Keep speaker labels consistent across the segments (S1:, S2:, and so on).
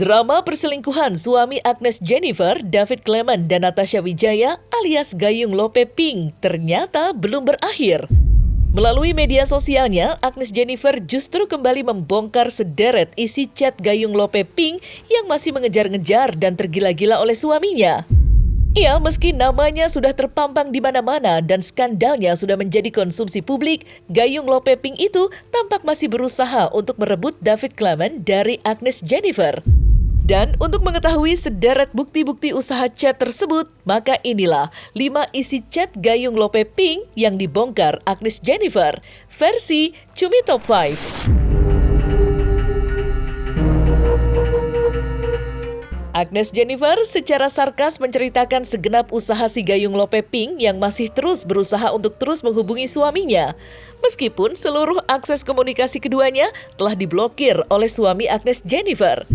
S1: Drama perselingkuhan suami Agnes Jennifer, David Clement, dan Natasha Wijaya alias Gayung Lope Pink ternyata belum berakhir. Melalui media sosialnya, Agnes Jennifer justru kembali membongkar sederet isi chat Gayung Lope Pink yang masih mengejar-ngejar dan tergila-gila oleh suaminya. Ya, meski namanya sudah terpampang di mana-mana dan skandalnya sudah menjadi konsumsi publik, Gayung Lope Pink itu tampak masih berusaha untuk merebut David Clement dari Agnes Jennifer. Dan untuk mengetahui sederet bukti-bukti usaha chat tersebut, maka inilah 5 isi chat Gayung Lope Pink yang dibongkar Agnes Jennifer, versi Cumi Top 5. Agnes Jennifer secara sarkas menceritakan segenap usaha si Gayung Lope Pink yang masih terus berusaha untuk terus menghubungi suaminya. Meskipun seluruh akses komunikasi keduanya telah diblokir oleh suami Agnes Jennifer.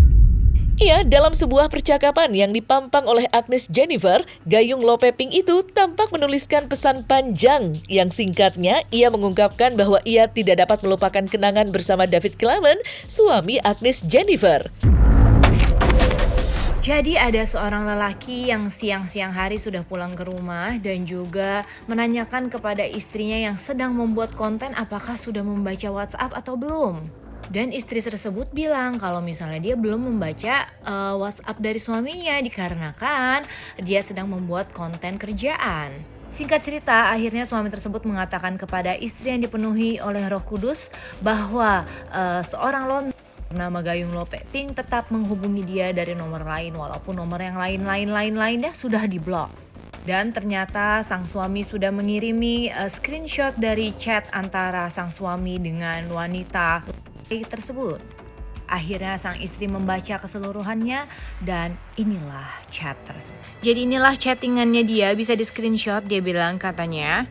S1: Ya, dalam sebuah percakapan yang dipampang oleh Agnes Jennifer, Gayung Lope Pink itu tampak menuliskan pesan panjang yang singkatnya ia mengungkapkan bahwa ia tidak dapat melupakan kenangan bersama David Clement, suami Agnes Jennifer.
S2: Jadi ada seorang lelaki yang siang-siang hari sudah pulang ke rumah dan juga menanyakan kepada istrinya yang sedang membuat konten apakah sudah membaca WhatsApp atau belum. Dan istri tersebut bilang kalau misalnya dia belum membaca WhatsApp dari suaminya dikarenakan dia sedang membuat konten kerjaan. Singkat cerita, akhirnya suami tersebut mengatakan kepada istri yang dipenuhi oleh Roh Kudus bahwa seorang lontar nama Gayung Lope Pink tetap menghubungi dia dari nomor lain walaupun nomor yang lainnya sudah diblok. Dan ternyata sang suami sudah mengirimi screenshot dari chat antara sang suami dengan wanita tersebut. Akhirnya sang istri membaca keseluruhannya dan inilah chat tersebut. Jadi inilah chattingannya dia, bisa di screenshot, dia bilang katanya.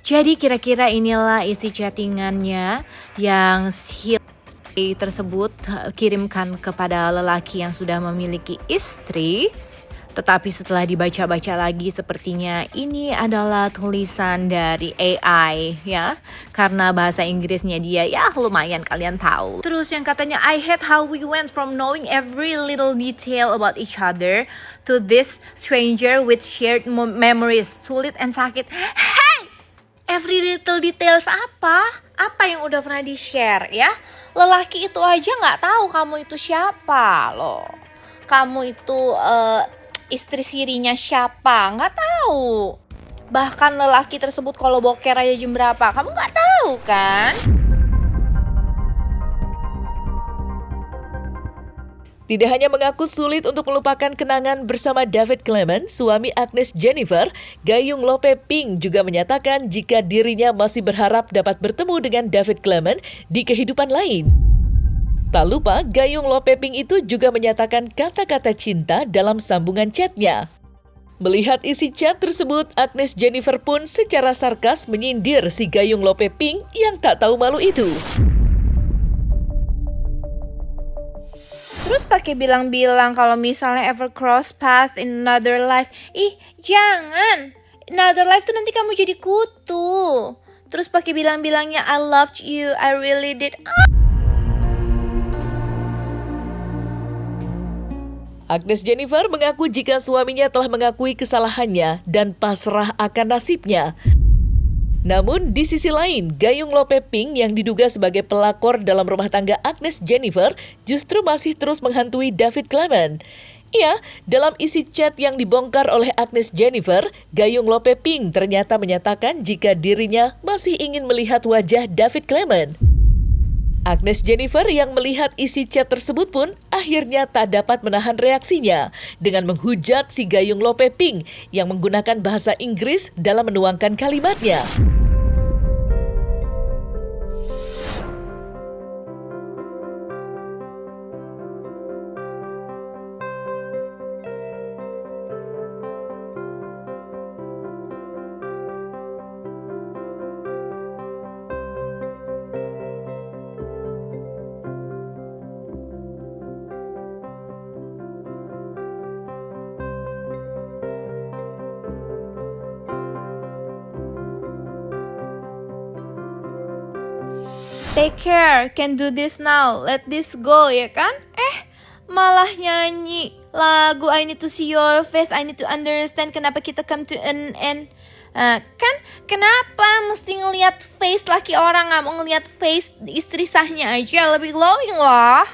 S2: Jadi kira-kira inilah isi chattingannya yang tersebut kirimkan kepada lelaki yang sudah memiliki istri. Tetapi setelah dibaca-baca lagi sepertinya ini adalah tulisan dari AI ya. Karena bahasa Inggrisnya dia ya lumayan kalian tahu. Terus yang katanya I hate how we went from knowing every little detail about each other to this stranger with shared memories, sulit and sakit. Hey! Every little details apa? Apa yang udah pernah di-share ya? Lelaki itu aja gak tahu kamu itu siapa loh. Kamu itu istri sirinya siapa? Gak tahu. Bahkan lelaki tersebut kalau boker aja jam berapa, kamu gak tahu kan?
S1: Tidak hanya mengaku sulit untuk melupakan kenangan bersama David Clement, suami Agnes Jennifer, Gayung Lope Pink juga menyatakan jika dirinya masih berharap dapat bertemu dengan David Clement di kehidupan lain. Tak lupa, Gayung Lope Pink itu juga menyatakan kata-kata cinta dalam sambungan chatnya. Melihat isi chat tersebut, Agnes Jennifer pun secara sarkas menyindir si Gayung Lope Pink yang tak tahu malu itu.
S2: Terus pakai bilang-bilang kalau misalnya ever cross path in another life. Ih, jangan. Another life tuh nanti kamu jadi kutu. Terus pakai bilang-bilangnya I loved you, I really did.
S1: Agnes Jennifer mengaku jika suaminya telah mengakui kesalahannya dan pasrah akan nasibnya. Namun di sisi lain, Gayung Lope Pink yang diduga sebagai pelakor dalam rumah tangga Agnes Jennifer justru masih terus menghantui David Clement. Ya, dalam isi chat yang dibongkar oleh Agnes Jennifer, Gayung Lope Pink ternyata menyatakan jika dirinya masih ingin melihat wajah David Clement. Agnes Jennifer yang melihat isi chat tersebut pun akhirnya tak dapat menahan reaksinya dengan menghujat si Gayung Lope Pink yang menggunakan bahasa Inggris dalam menuangkan kalimatnya.
S2: Take care, can do this now, let this go, ya kan? malah nyanyi lagu I need to see your face, I need to understand kenapa kita come to an end. Kan kenapa mesti ngelihat face laki orang, nggak mau ngelihat face istri sahnya aja, lebih glowing loh.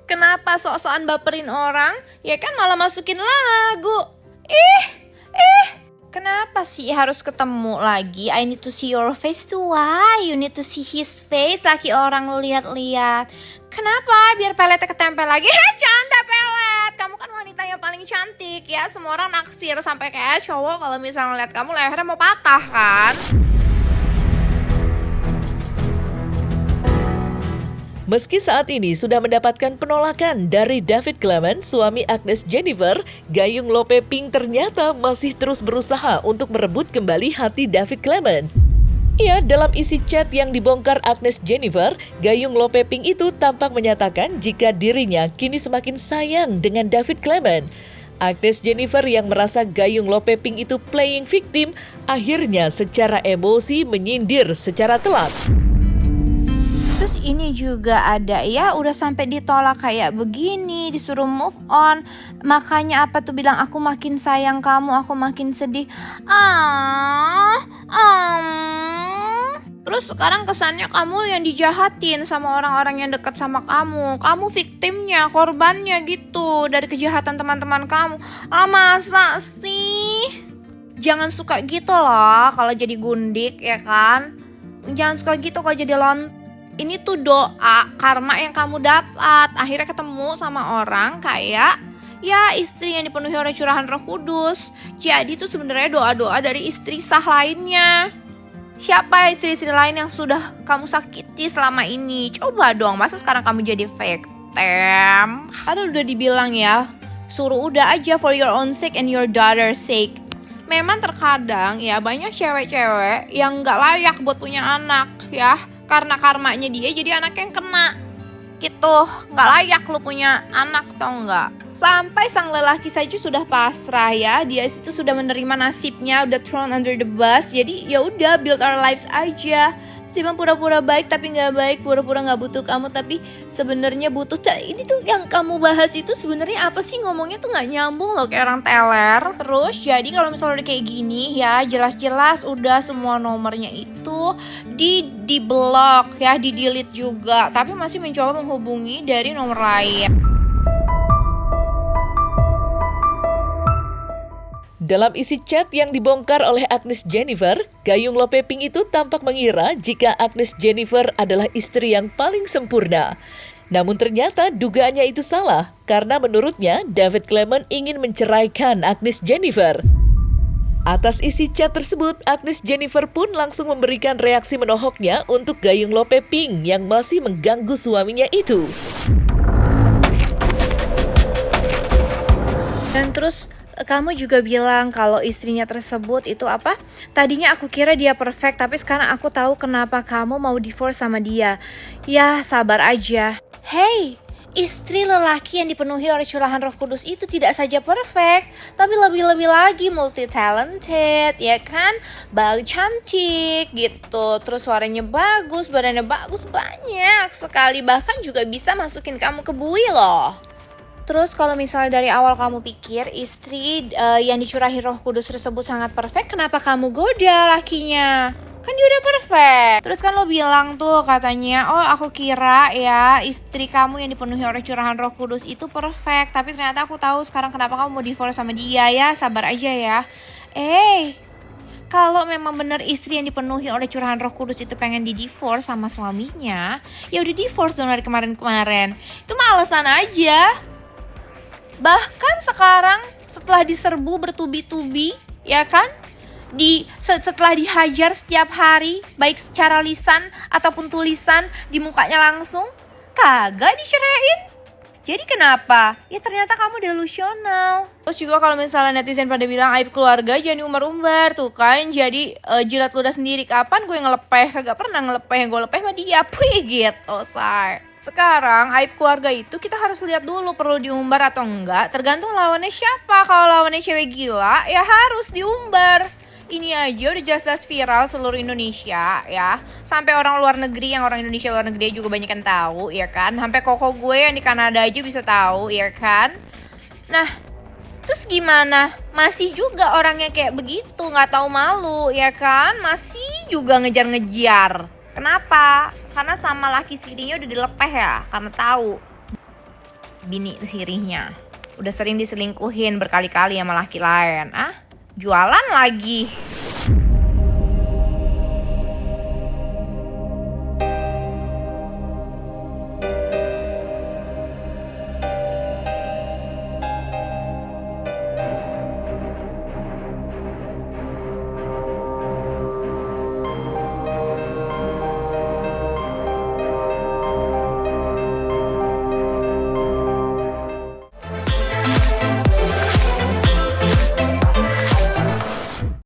S2: Kenapa sok-sokan baperin orang, ya kan malah masukin lagu. Kenapa sih harus ketemu lagi? I need to see your face tuh why? You need to see his face, laki orang lu lihat-lihat. Kenapa? Biar peletnya ketempel lagi. Canda pelet. Kamu kan wanita yang paling cantik ya. Semua orang naksir sampai kayak cowok kalau misalnya ngeliat kamu lehernya mau patah kan.
S1: Meski saat ini sudah mendapatkan penolakan dari David Clement, suami Agnes Jennifer, Gayung Lope Ping ternyata masih terus berusaha untuk merebut kembali hati David Clement. Ya, dalam isi chat yang dibongkar Agnes Jennifer, Gayung Lope Ping itu tampak menyatakan jika dirinya kini semakin sayang dengan David Clement. Agnes Jennifer yang merasa Gayung Lope Ping itu playing victim, akhirnya secara emosi menyindir secara telak.
S2: Terus ini juga ada ya, udah sampai ditolak kayak begini, disuruh move on. Makanya apa tuh bilang aku makin sayang kamu, aku makin sedih. Terus sekarang kesannya kamu yang dijahatin sama orang-orang yang dekat sama kamu. Kamu victimnya, korbannya gitu dari kejahatan teman-teman kamu. Masa sih? Jangan suka gitu loh kalau jadi gundik ya kan. Jangan suka gitu kalau jadi ini tuh doa karma yang kamu dapat. Akhirnya ketemu sama orang kayak ya istri yang dipenuhi oleh curahan Roh Kudus. Jadi tuh sebenarnya doa-doa dari istri sah lainnya. Siapa istri-istri lain yang sudah kamu sakiti selama ini? Coba dong, masa sekarang kamu jadi victim? Udah dibilang ya, suruh udah aja for your own sake and your daughter's sake. Memang terkadang ya banyak cewek-cewek yang gak layak buat punya anak ya. Karena karmanya dia jadi anak yang kena gitu, gak layak lu punya anak tau gak. Sampai sang lelaki saja sudah pasrah ya, dia itu sudah menerima nasibnya, udah thrown under the bus. Jadi ya udah build our lives aja. Cuma pura-pura baik tapi nggak baik, pura-pura nggak butuh kamu tapi sebenarnya butuh. Ini tuh yang kamu bahas itu sebenarnya apa sih, ngomongnya tuh nggak nyambung loh kayak orang teler. Terus jadi kalau misalnya udah kayak gini ya jelas-jelas udah semua nomornya itu di block ya, di delete juga, tapi masih mencoba menghubungi dari nomor lain.
S1: Dalam isi chat yang dibongkar oleh Agnes Jennifer, Gayung Lope Ping itu tampak mengira jika Agnes Jennifer adalah istri yang paling sempurna. Namun ternyata dugaannya itu salah, karena menurutnya David Clement ingin menceraikan Agnes Jennifer. Atas isi chat tersebut, Agnes Jennifer pun langsung memberikan reaksi menohoknya untuk Gayung Lope Ping yang masih mengganggu suaminya itu.
S2: Dan terus kamu juga bilang kalau istrinya tersebut itu apa? Tadinya aku kira dia perfect, tapi sekarang aku tahu kenapa kamu mau divorce sama dia. Ya, sabar aja. Hey, istri lelaki yang dipenuhi oleh curahan Roh Kudus itu tidak saja perfect, tapi lebih-lebih lagi multi-talented, ya kan? Cantik gitu, terus suaranya bagus, badannya bagus, banyak sekali. Bahkan juga bisa masukin kamu ke bui loh. Terus kalau misalnya dari awal kamu pikir istri yang dicurahi Roh Kudus tersebut sangat perfect, kenapa kamu goda lakinya? Kan dia udah perfect. Terus kan lo bilang tuh katanya, oh aku kira ya istri kamu yang dipenuhi oleh curahan Roh Kudus itu perfect, tapi ternyata aku tahu sekarang kenapa kamu mau divorce sama dia. Ya sabar aja ya. Kalau memang benar istri yang dipenuhi oleh curahan Roh Kudus itu pengen di-divorce sama suaminya, ya udah divorce dong dari kemarin-kemarin. Itu mah alasan aja. Bahkan sekarang setelah diserbu bertubi-tubi, ya kan? Setelah dihajar setiap hari, baik secara lisan ataupun tulisan di mukanya langsung, kagak diceraiin. Jadi kenapa? Ya ternyata kamu delusional. Terus juga kalau misalnya netizen pada bilang aib keluarga jangan diumbar-umbar tuh kan. Jadi jilat ludah sendiri, kapan gue ngelepeh? Kagak pernah ngelepeh, gue lepeh sama dia. Puih gitu, say. Sekarang aib keluarga itu kita harus lihat dulu perlu diumbar atau enggak. Tergantung lawannya siapa. Kalau lawannya cewek gila ya harus diumbar.
S3: Ini aja udah jelas-jelas viral seluruh Indonesia ya. Sampai orang luar negeri, yang orang Indonesia luar negeri juga banyak yang tahu ya kan. Sampai koko gue yang di Kanada aja bisa tahu ya kan. Nah, terus gimana? Masih juga orangnya kayak begitu, nggak tahu malu ya kan? Masih juga ngejar-ngejar. Kenapa? Karena sama laki sirinya udah dilepeh ya, karena tahu bini sirinya udah sering diselingkuhin berkali-kali sama laki lain. Jualan lagi.